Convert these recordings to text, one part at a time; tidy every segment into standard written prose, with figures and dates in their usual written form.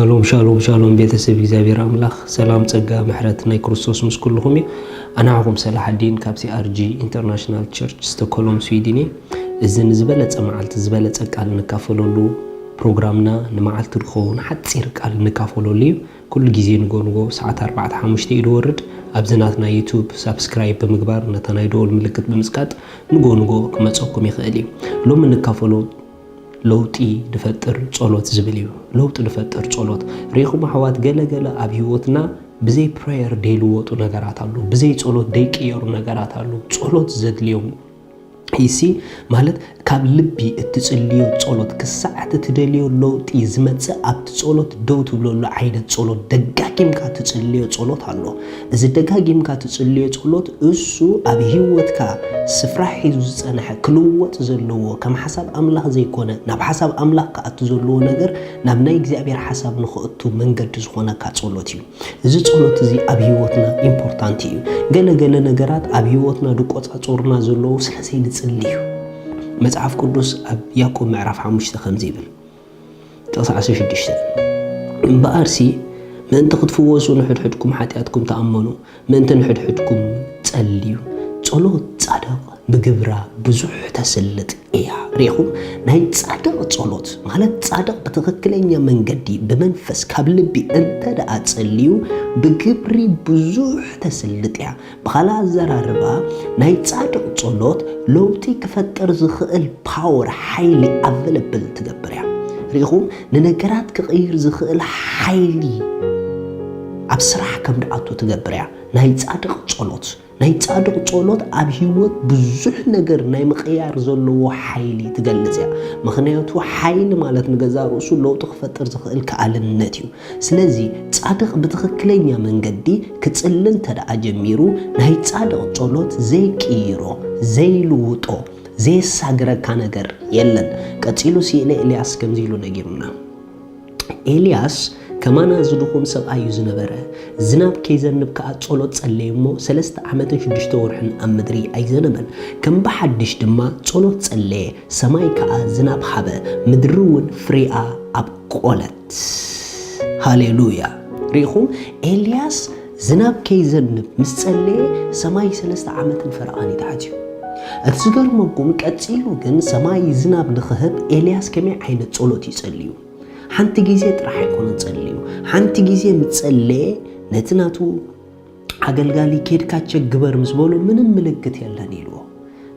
شالوم شالوم شالوم بيتسب እግዚአብሔር አምላኽ ሰላም ጸጋ ምሕረት ናይ ክርስቶስ ምስ ኩልኹም أنا عقم صلاح الدين كابسي RG International Church ستوكهولم سويدن إذن زبالة معلت زبالة قال نكافلولو برنامجنا نمعلت الخون حتصير قال نكافلولي كل جزء نقول ساعات 4-5 يدورد أبزناتنا يوتيوب سبسكرايب بمقبار نتنايدول ملكت بمسكات نقول كما تصوكم يخالي لو من نكافلو لوطي دفتر صلوت زبليو لوط دفتر صلوت ريخو محوات جلا أبيوتنا بزي prayer ديلو وطو نغرات አሉ بزي صلوت ديقيرو نغرات አሉ صلوت زدليو يسي مالت كاب لبي اتصليو صلوت كساعت تدليو لوطي زمص ابت صلوت دوت بلولو عينت صلوت دغاغيم كا تصليو صلوت አሉ እዚ ደጋጊም كا تصليو صلوت እሱ ኣብ ህይወትካ ስፍራ ሒዙ ዝጸንሐ ክልወጥ ዘለዎ ከም ሓሳብ ኣምላኽ ዘይኮነ ናብ ሓሳብ ኣምላኽ ከኣቱ ዘለዎ ነገር ናብ ናይ እግዚአብሔር ሓሳብ ንኽእቱ መንገዲ ዝኾነካ ጸሎት እዩ እዚ ጸሎት እዚ ኣብ ህይወትና ኢምፖርታንት እዩ ገለ ነገራት ኣብ ህይወትና ድቆጻጾርና ዘለዎ ስለዚህ ንጽልዩ መጽሐፍ ቅዱስ ኣብ ያዕቆብ ምዕራፍ 5 ከምዚ ይብል ጥቕስ 16 እምበኣርሲ ምእንቲ ክትፍወሱ ንሕድሕድኩም ሓጢኣትኩም ተኣመኑ ምእንቲ ንሕድሕድኩም ጸልዩ ጸሎት ጻድቕ بجبرة بزح تسلط إياه ريخو نهاي صادق صلوت مالت صادق بتغكلين من جدي بمنفس قبل بي أنت دا تصليو بجبري بزح تسلط إياه بخلا زراربا نهاي صادق صلوت لو تي كفتر زخل باور حيلي available تجبرها ريخو ننجرات كغير زخل حيلي أبصراح كم دعاتو تجبرها نهاي صادق صلوت ናይ ጻድቕ ጸሎት ኣብ ህይወት ብዙሕ ነገር ናይ ምቕያር ዘለዎ ሓይሊ ትገልጽ እያ ምኽንያቱ ሓይሊ ማለት ንገዛ ርእሱ ለውጥ ክፈጥር ዝኽእል ከኣልነት እዩ ስለዚ ጻድቕ ብትኽክለኛ መንገዲ ክጽልን ተደኣ ጀሚሩ ናይ ጻድቕ ጸሎት ዘይቅይሮ ዘይልውጦ ዘይሳግረካ ነገር የለን ቀጺሉ ሲእለ ኤልያስ ከምዚ ኢሉ ነጊሩና ኤልያስ كمان زدوهم سبعة يزنبرة زناب كيزنب كأتصلت سليمو 3 عامات 6 ورحن أمدري أي زنبن كم بحدش دما تصلت سلي سماي كأزناب حبة مدرون فريقة أبقولت هاليلويا ريخم إلياس زناب كيزنب مستسلي سماي 3 عامات فرقاني تعجب أتذكر منكم كأتصيلو جن سماي زناب نخهب إلياس كمية عين تصلت يسليو حنتي جيزة راح يكون تصليو حنتي جيزة متصلي نتناتو عقلقالي كيد كاتشك جبر مزبولو من الملكت يلا نيلو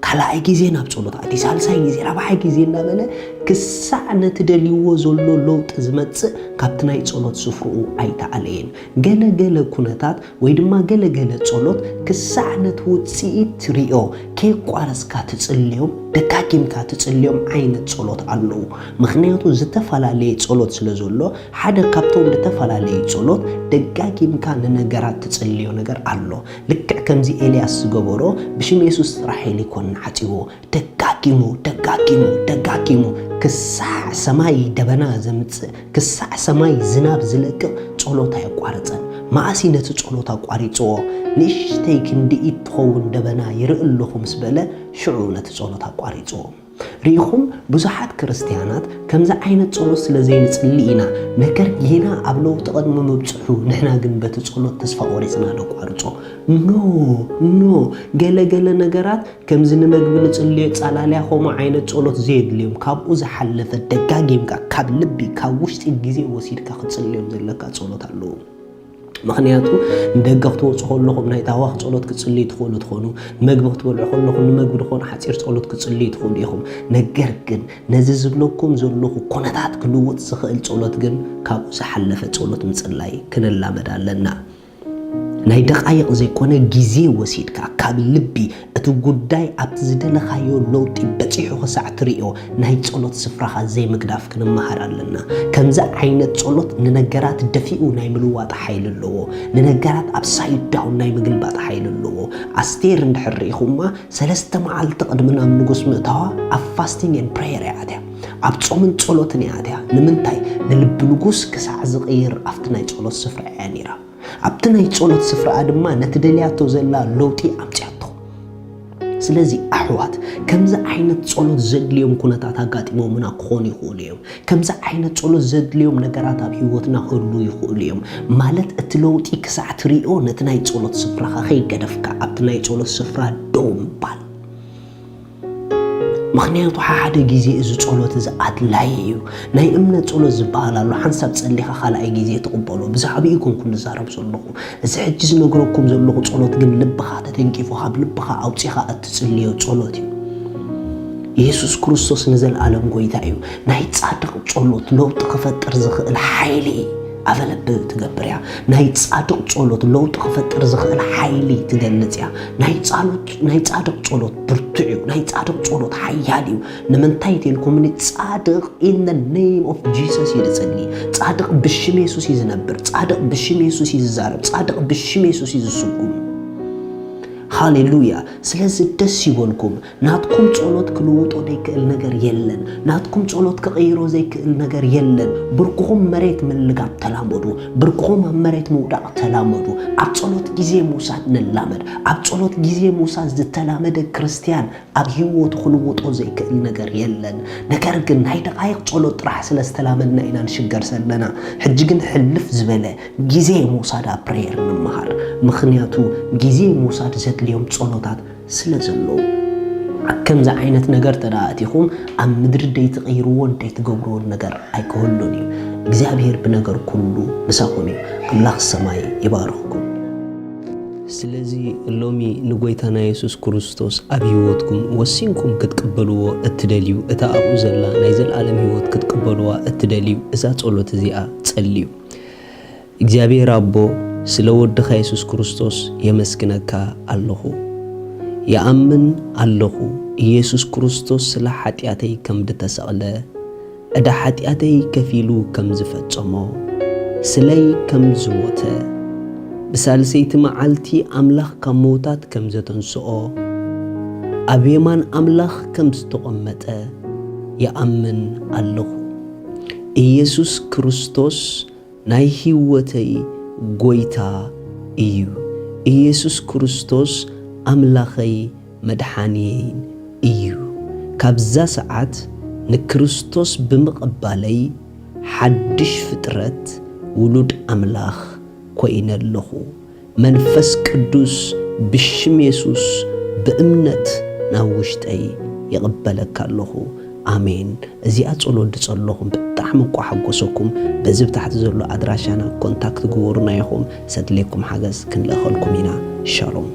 كلا أي جيزة نابصولو عادي سالساي جيزة رابع جيزة نابلا كساعة نتدليو زولو لوت زمتس كابتناي تصولوت سفرو أيتا علين جلا كونتات ويدما جلا تصولوت كساعة نتوتسي تريو كي قارس كاتتصليو دكاكيم كاتتصليوم عين تصولوت علو مخنياتو زتفالالي تصولوت سلازولو حدا كابتوم زتفالالي تصولوت دكاكيم كان نجارات تصليو نجار علو لك كمزي إلياس جبرو بشم يسوع راحيلي كون حتيو دكاكيمو كساع سماي دبنا زمت كساع سماي زناب زلك تصولوت هيقارصن معاسينة تصولوت هيقاريصو نشتي كندي تخون دبنا يرئلهم سبله شعونه تصولوت هيقاريصو ريخم بزحات كريستيانات كمزا عينت تصولوت سلازي نصلينا نكر هنا ابلو تقدم مبصحو نحنا جن بتصولوت تسفا وريسنا نقارصو نو ገለ ነገራት ከምዝ ንመግብ ንጽልይ ጻላልያ ሆሞ ዓይነት ጸሎት ዘይድልዮም ካብኡ ዝሐለፈ ደጋጊምካ ካብ ልቢ ካብ ውሽጢ ግዜ ወሲድካ ክትጽልዮም ዘለካ ጸሎት ኣለዎ ምኽንያቱ እንደገፍቶ ጽሆለኹም ናይ ታዋኽ ጸሎት ክትጽልይ ትኾኑ መግብ ክትበልዑ ከለኹም ንመግብ ድኾን ሓጺር ጸሎት ክትጽልይ ትኾኑ ኢኹም ነገር ግን ነዚ ዝብለኩም ዘለኹ ኮነታት ክልውጥ ዝኽእል ጸሎት ግን ካብኡ ዝሐለፈ ጸሎት ምጽላይ ክንላመድ ኣለና ናይ ደቃይቕ ዘይኮነ ግዜ ወሲድካ ካብ ልቢ እቲ ጉዳይ ኣብቲ ዝደለኻዮ ለውጢ በፂሑ ክሳዕ ትሪኦ ናይ ጸሎት ስፍራኻ ዘይምግዳፍ ክንመሃር ኣለና ከምዛ ዓይነት ጸሎት ንነገራት ደፊኡ ናይ ምልዋጥ ሓይሊ ኣለዎ ንነገራት ኣፕሳይድ ዳውን ናይ ምግልባጥ ሓይሊ ኣለዎ ኣስቴር እንድሕር ሪኢኹማ 3 መዓልቲ ቅድሚ ናብ ንጉስ ምእታዋ ኣብ ፋስቲንግ ኤንድ ፕሬየር እያ ኣትያ ኣብ ጾምን ጸሎትን እያ ኣትያ ንምንታይ ንልቢ ንጉስ ክሳዕ ዝቕይር ኣብቲ ናይ ጸሎት ስፍራ እያ ነይራ ኣብቲ ናይ ጸሎት ስፍራ ድማ ነቲ ደልያቶ ዘላ ለውጢ ኣምፅያቶ ስለዚህ ኣሕዋት ከምዛ ዓይነት ጸሎት ዘድልዮም ኩነታት ኣጋጢሞምና ክኾኑ ይኽእሉ እዮም ከምዛ ዓይነት ጸሎት ዘድልዮም ነገራት ኣብ ህይወትና ክህሉ ይኽእሉ እዮም ማለት እቲ ለውጢ ክሳዕ ትሪኦ ነቲ ናይ ጸሎት ስፍራኻ ከይገደፍካ ኣብቲ ናይ ጸሎት ስፍራ ደው ምባል ምክንያቱ ሓደ ግዜ እዚ ጸሎት እዚ ኣድላይ እዩ ናይ እምነት ጸሎት ዝበሃል ኣሎ ሓንሳብ ጸሊኻ ካልኣይ ግዜ ተቕበሎ ብዛዕባ ኢኹም ክንዛረብ ዘለኹ እዚ ሕጂ ዝነግረኩም ዘለኹ ጸሎት ግን ልብኻ ተተንቂፉ ካብ ልብኻ ኣውፂኻ እትጽልዮ ጸሎት እዩ ኢየሱስ ክርስቶስ ንዘለዓለም ጎይታ እዩ ናይ ጻድቕ ጸሎት ለውጢ ክፈጥር ዝኽእል ሓይሊ ኣበለብ ትገብርያ ናይ ጻድቕ ጸሎት ለውጢ ክፈጥር ዝኽእል ሓይሊ ትገልጽ ያ ናይ ጻድቕ ጸሎት ብርቱዕ እዩ ናይ ጻድቕ ጸሎት ሓያል እዩ ንምንታይ ትልኩም ጻድቕ in the name of Jesus ይጽሊ ጻድቕ ብሽም ኢየሱስ ይዝነብር ጻድቕ ብሽም ኢየሱስ ይዛረብ ጻድቕ ብሽም ኢየሱስ ይዝስጉም ሃሌሉያ ስለዚህ ደስ ይበልኩም ናትኩም ጸሎት ክልውጦ ዘይክእል ነገር የለን ናትኩም ጸሎት ከቀይሮ ዘይክእል ነገር የለን ብርኩኹም መሬት ምልጋብ ተላመዱ ብርኩኹም መሬት መውዳቕ ተላመዱ ኣብ ጸሎት ግዜ ሙሳድ ንላመድ ኣብ ጸሎት ግዜ ሙሳድ ዝተላመደ ክርስቲያን ኣብ ህይወቱ ክልውጦ ዘይክእል ነገር የለን ነገር ግን ናይ ደቃይቕ ጸሎት ጥራሕ ስለስተላመድና ኢና ንሽገር ዘለና ሕጂ ግን ሕልፍ ዝበለ ግዜ ሙሳድ ኣብ ፕሬየር ንምሃር ምክንያቱ ግዜ ሙሳድ اليوم ጸሎታት ስለዘለው ከምዛ ዓይነት ነገር ተዳኣቲኹም ኣብ ምድሪ ደይ ተቀይርዎ ደይ ተገብርዎ ነገር ኣይከሆሉን እዩ እግዚአብሔር ብነገር ኩሉ ንሳኹም እዩ አምላኽ ሰማይ ይባርኽኩም ስለዚ ሎሚ ንጎይታና ኢየሱስ ክርስቶስ ኣብ ህይወትኩም ወሲንኩም ክትቀበልዎ እትደልዩ እታ ኣብኡ ዘላ ናይ ዘለዓለም ህይወት ክትቀበልዋ እትደልዩ እዛ ጸሎት እዚኣ ጸልዩ እግዚአብሔር አቦ ስለወድኻ ኢየሱስ ክርስቶስ የመስግነካ ኣለኹ ያአምን ኣለኹ ኢየሱስ ክርስቶስ ስለ ኃጢአተይ ከም ዝተሰቕለ እዳ ኃጢአተይ ከፊሉ ከም ዝፈጸሞ ስለይ ከም ዝሞተ ብሳልሰይቲ መዓልቲ ኣምላኽ ካብ ሞታት ከም ዘተንስኦ ኣብ የማን ኣምላኽ ከም ዝተቐመጠ ያአምን ኣለኹ ኢየሱስ ክርስቶስ ናይ ህይወተይ ጎይታ እዩ ኢየሱስ ክርስቶስ ኣምላኸይ መድኃኒይ እዩ ካብዛ ሰዓት ንክርስቶስ ብምቕባለይ ሓድሽ ፍጥረት ውሉድ ኣምላኽ ኮይነለኹ መንፈስ ቅዱስ ብሽም ኢየሱስ ብእምነት ናብ ውሽጠይ ይቕበለካ ኣለኹ አሜን እዚኣ ጸሎት ጸሎኹም ብጣዕሚ ቋሓጎሰኩም በዚ ብታሕቲ ዘሎ ኣድራሻና ኮንታክት ግበሩና ኢኹም ሰድለይኩም ሓገዝ ክንለኸልኩም ኢና ሻሎም